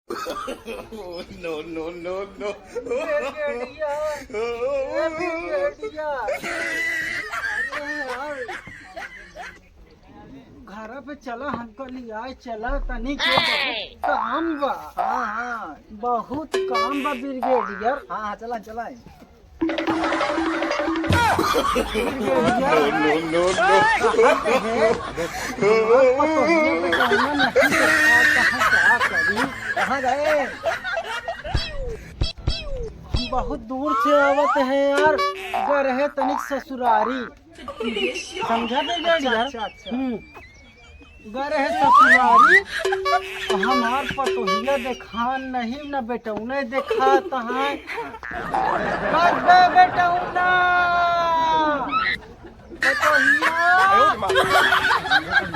No no no no. घर पे चला हमको लिया चला तनी के बहुत काम बा। हाँ हाँ बहुत काम बा ब्रिगेडियर। हाँ हाँ चला चला ब्रिगेडियर नो नो नो। कहाँ गए? हम बहुत दूर से आवत है यार, गए है तनिक ससुरारी। समझा ब्रिगेडियर? अच्छा अच्छा गए है ससुरारी। हमार पतोहिया देखा नहीं, न बेटौने देखा तहाँ बेटौना पतोहिया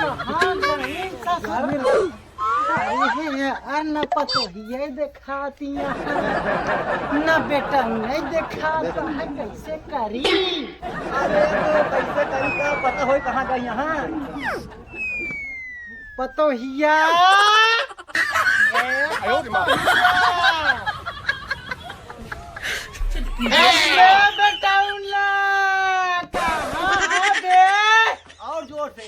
कहाँ गई ससुरारी? न पतोहिया दिखाती न बेटा नहीं दिखाता है, कैसे करी? अरे तो कैसे करी का पता हो कहाँ गई यहाँ? पतोहिया बेटौला कहाँ है बे? और जोर से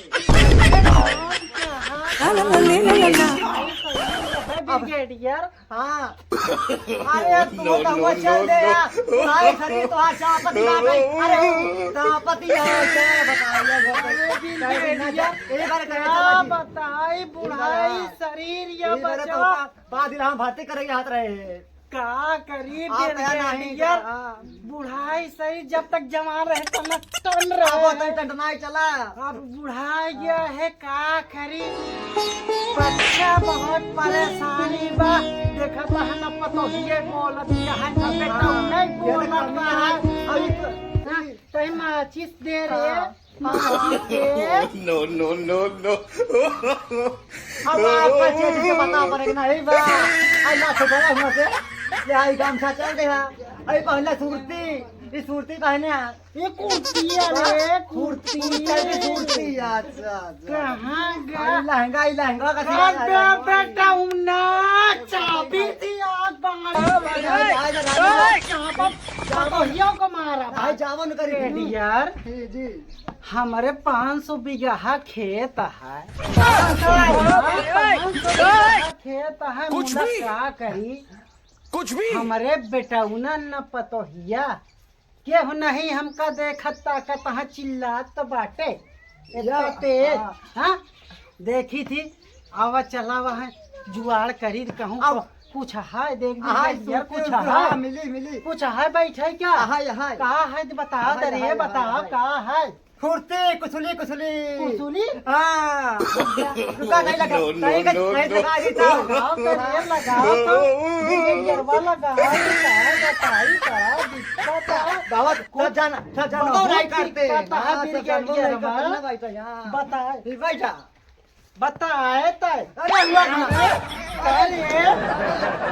ब्रिगेडियर। हाँ अरे तू तो हुआ चल दे यार तुम्हारे शरीर तो आज चापती आ गई। अरे चापती आ क्या बताइए एक बार क्या बताई बुढ़ाई शरीर या बचा बाद हम भर्ती करेंगे हाथ रहे का करी आप क्या नहीं ब्रिगेडियर? हाँ। बुढ़ाई शरीर जब तक जवान रहे तब तक टन अब रहे। तो टंटना ही चला अब बुढ़ा गया है का करी? बच्चा बहुत परेशानी बा। देखा बहन पतोहिए बोलत है न बेटा नहीं बोलत बा। अभी तई माचिस दे रे, माचिस दे। No no no no. अब आपका चीज के बता पड़ेगा नहीं बा आई ना छोटा हुआ से ले आई काम सा चल गया आई पहले सूरती ये सूरती पहने ये कुर्तिया रे सूरती कुर्ती सूरती अच्छा कहाँ गया? लहंगा का अबे बेटा उन्ना चाबी थी आग पतोहियों को मारा आई जावन करी ब्रिगेडियर। जी हमारे 500 बीघा खेत है, 500 बीघा खेत है। मुला क्या करी? कुछ भी हमारे बेटौना न पतोहिया केहू नहीं हमका देखत ताकत हाँ चिल्लात तो बाटे इतना तेज। हाँ देखी थी आवा चला वहाँ जुआड़ करी कहूँ कुछ है देख ब्रिगेडियर, कुछ है मिली मिली कुछ है बैठे क्या? हाय हाय कहा है बताओ दरिए बताओ कहा है? कुर्ती कुसुली कुसुली कुसुली हाँ रुका नहीं लगा No, no, नहीं no, नहीं no. लगा दी था लगाओ तो ये लगाओ तो ब्रिगेडियरवा लगाओ तो बताई का दिक्कत है। दावत सब जाना बहुत नहीं करते दिक्कत है हाँ, सब ब्रिगेडियर नहीं करते बा। ना बैठा यहाँ बताए बैठा बताए तय अरे हुआ ना अरे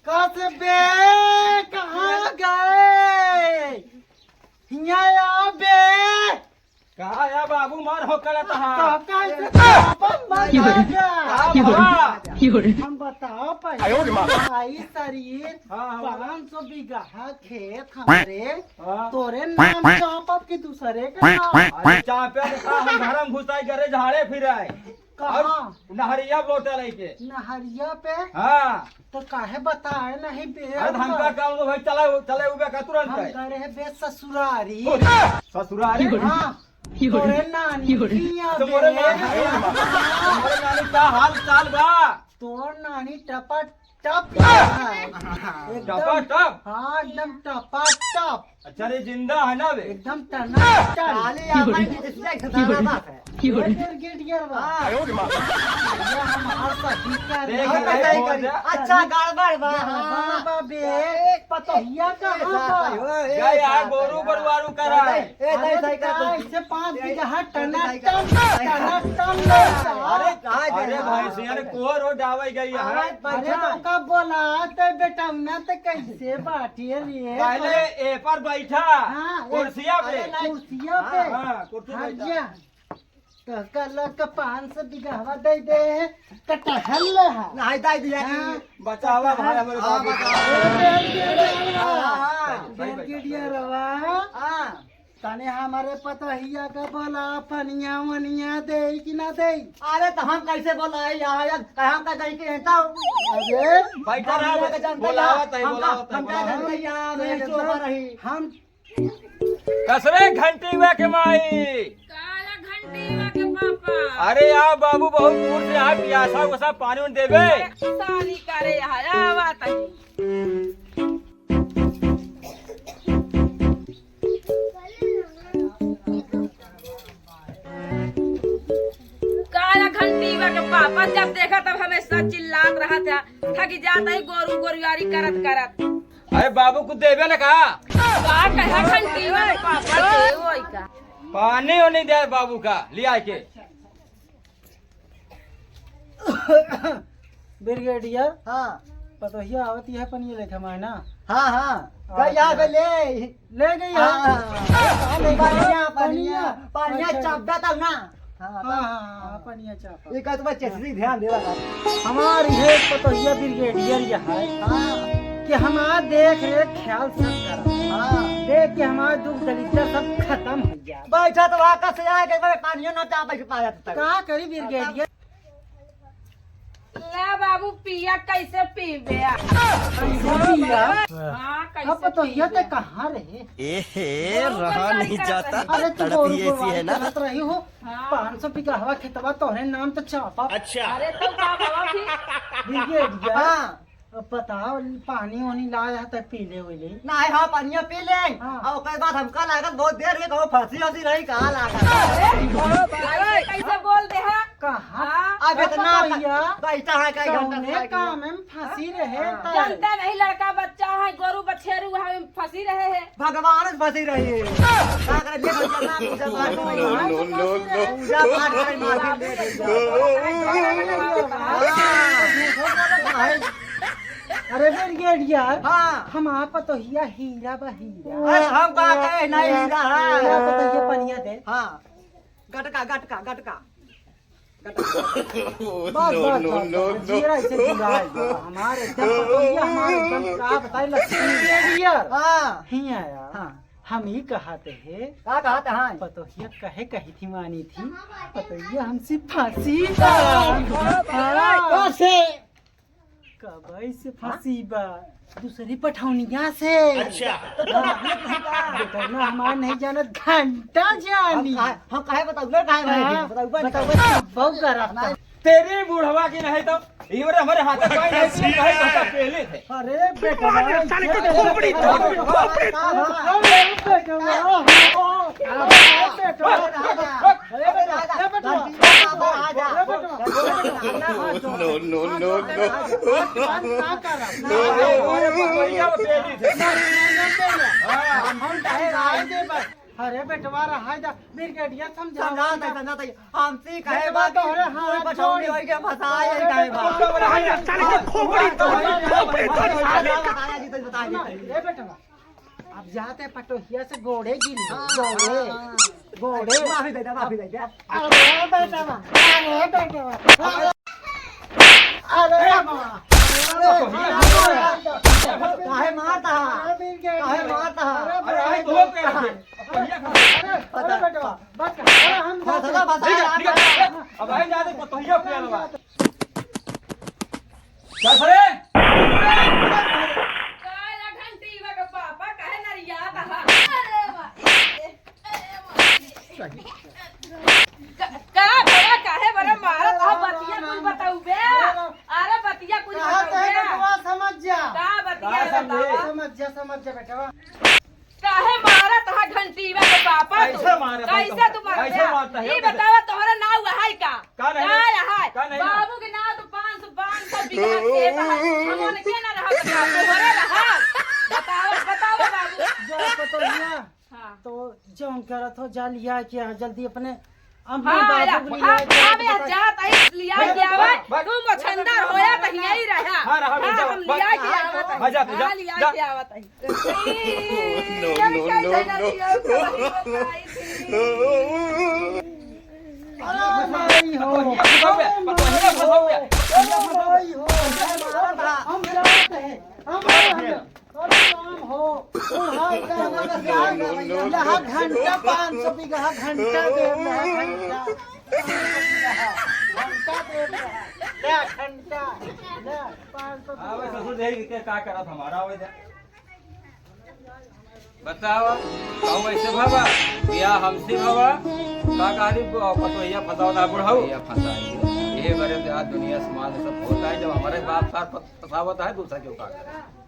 कसबे कहाँ गए? यहाँ बे कहा या बाबू मार हो कर हम बताओ पहले भाई शरीर 500 बीघा खेत हमारे तोरे नाम चापत के दूसरे का नाम चापे हम घर में घुसाई करे झाड़े फिराए कहाँ? नहरिया लोटे लेके नहरिया पे हाँ तो काहे बताए नहीं बे? अरे धमका काम तो भाई चले चले उबे का तुरंत हम है गए बे ससुरारी। ससुरारी हाँ तोरे नानी किया तुम्हारे बे। नानी का हाल चाल बा तोर नानी टपा टप है। टपा टप हाँ एकदम टपा टप अच्छा रे जिंदा है ना बे? एकदम टना खाली आपन की जिससे खतरा बात है ब्रिगेडियर बा हाँ। ये हमार सही कर देख और ले, बताई खोल करी। दे। अच्छा गड़बड़ बा बाबा बे पतोहिया कहाँ बा गए यार गोरू बरवारू करा है। ए नहीं सही कर ऐसे 5 बीघा टना अरे टन अरे अरे भाई सियाने को रोड आवे गई है। अरे तो का बोला ते बेटा ना ते कैसे बाटिए रे पहले ए पर बैठा हाँ, कुर्सिया पे। कुर्सिया पे हाँ, कुर्सी हाँ बैठा। जा तो कल का 500 बीघा हवा दे दे कटहल है नहीं दे दिया हाँ। कि बचावा भाई हमारे हाँ, बाबू ब्रिगेडियर बा हां तने हमारे पतोहिया का बोला पनिया वनिया दे कि ना दे अरे तो हम कैसे बोलाई यार हम का कहीं के तो अरे बैठा रहा बोलावत है बोलावत हम क्या है जानते यार मैं चुप रही हम कसरे घंटी हुआ के माई। काला घंटी के पापा अरे यार बाबू बहुत दूर से आ प्यासा वसा पानी उन देवे। साली करे आया बात है काला घंटी के पापा जब देखा तब हमेशा चिल्लात रहा था कि जाता ही गोरू गोरुआरी करत करत अरे बाबू को देवे ना कहा का कहा घंटी के पापा के वही का पानी हो नहीं दे बाबू का लिया के। ब्रिगेडियर हां पतोहिया आवती है पनिया लेके मायना हां हां कहिया पे ले ले गई हां है पानिया पानिया पानिया अच्छा। चापदा तब ना हाँ हां हाँ पनिया चापा ये का तो चेसरी ध्यान देवा हमारी है पतोहिया ब्रिगेडियर यह है हां कि हमारा देख रेख ख्याल सब करा हां देख के हमारा दुख दरिद्र सब खत्म हो जाए बैठा तो वाका से आए के पानियो ना चापे के पाया तक का करी ब्रिगेडियर ला बाबू पिया कैसे पीबे पिया हाँ अब कैसे पतोहिया ते कहाँ रहे रहा नहीं जाता अरे तू तड़प ही ऐसी है ना। चलत रही हो 500 बीघा हवा खेतवा तोहरे नाम तो चापा अरे तो का बाबा फिर ब्रिगेडियर हां अब बताओ पानी वानी लाया था पीले हुए नहीं हां पानिया पी ले हाँ। और ओकर बाद हमका लागत बहुत देर के कहो फंसी होसी रही कहां लागत अरे कैसे बोल दे हा कहाँ हाँ, अब इतना पतोहिया बैठा है कई कौने घंटा काम में फंसी रहे त जानते नहीं लड़का बच्चा है गोरू बछेरू है फंसी रहे हैं भगवान फंसी रही है का करे ले भैया पूजा पाठ No, में no, no, no. पूजा पाठ करे माफी ले अरे ब्रिगेडियर हां हमारा पतोहिया हीरा बा हीरा अरे हम का कहे नहीं हीरा हीरा है पतोहिया पनिया दे हां गटका गटका गटका Oh, बस no, बस no, no, बस no. जीरा ऐसे जुड़ाए हमारे एकदम पतोहिया हमारे एकदम का बताए लक्ष्मी ब्रिगेडियर हां ही आया हां हम ही कहते हैं का कहते हैं पतोहिया कहे कही थी मानी थी पतोहिया हमसे फांसी कैसे कब से फांसी बा दूसरी पठौनिया से अच्छा बेटा ना हमारा नहीं जाना घंटा जानी हम काहे बताऊ ले काहे भाई बताऊ बहुत गरम तेरी बुढ़वा की नहीं तो इवरे हमारे हाथ में पाई नहीं कहे बच्चा पहले थे। अरे बेटा No, no, no, no. अरे बेटवा रहा ब्रिगेडियर समझा समझा दे समझा दे हमसे कहे बेटवा बात तोहरे हाथ पछौनी होई के फसाए कहे बात बताया जी तो बताया जी ए बेटवा अब जाते पटोहिया से गोड़े गिर गोड़े माफी दे माफी दे अरे बेटवा अरे मामा काहे मारता काहे मारता अरे बेटवा बस हम फसला फसाया अब आई जाते पतोहिया पिया लगा क्या सरे काला घंटी के पापा कहे नरिया कहा अरे का बड़ा काहे बड़ा मारा तो बतिया कुछ बताऊ बे अरे बतिया कुछ बताऊ बे समझ जा का बतिया बतावा समझ जा बेटवा काहे दीवा के पापा तू कैसे मारे भाई कैसे तुम? तू मारते कैसे मारता है? ये बतावा तोहरा नाव है का का नहीं? है का नहीं? बाबू के नाव तो 500 बीघा खेत है हमन के ना रहा तोहरे रहा बतावा बाबू जो पतोहिया हां तो जो करत हो जा लिया क्या जल्दी अपने हम हाँ बाबू को लिया हमें जात आई लिया के आवा तुम मछंदर होया त यही रहा हाँ, रहा, हाँ, जाओ, हम लिया के आवत है हाँ, जा, जा, हाँ, लिया जा। के आवत है नहीं हो पतोहिया फंसाओ बे। नहीं हो हम जाते हैं हम हो यहाँ घंटा 500 बीघा घंटा दे रहा घंटा दे रहा ले घंटा ले 500 आवे ससुर देही के का करत हमारा आवे जा बतावा कहू ऐसे बाबा बिया हमसे बाबा का गाड़ी पतोहिया फसाओ ना बुढ़ाऊ ये फसाई ये बड़े दुनिया समाज में सब होता है जब हमारे बाप साथ फसावत है दूसरा क्यों का करे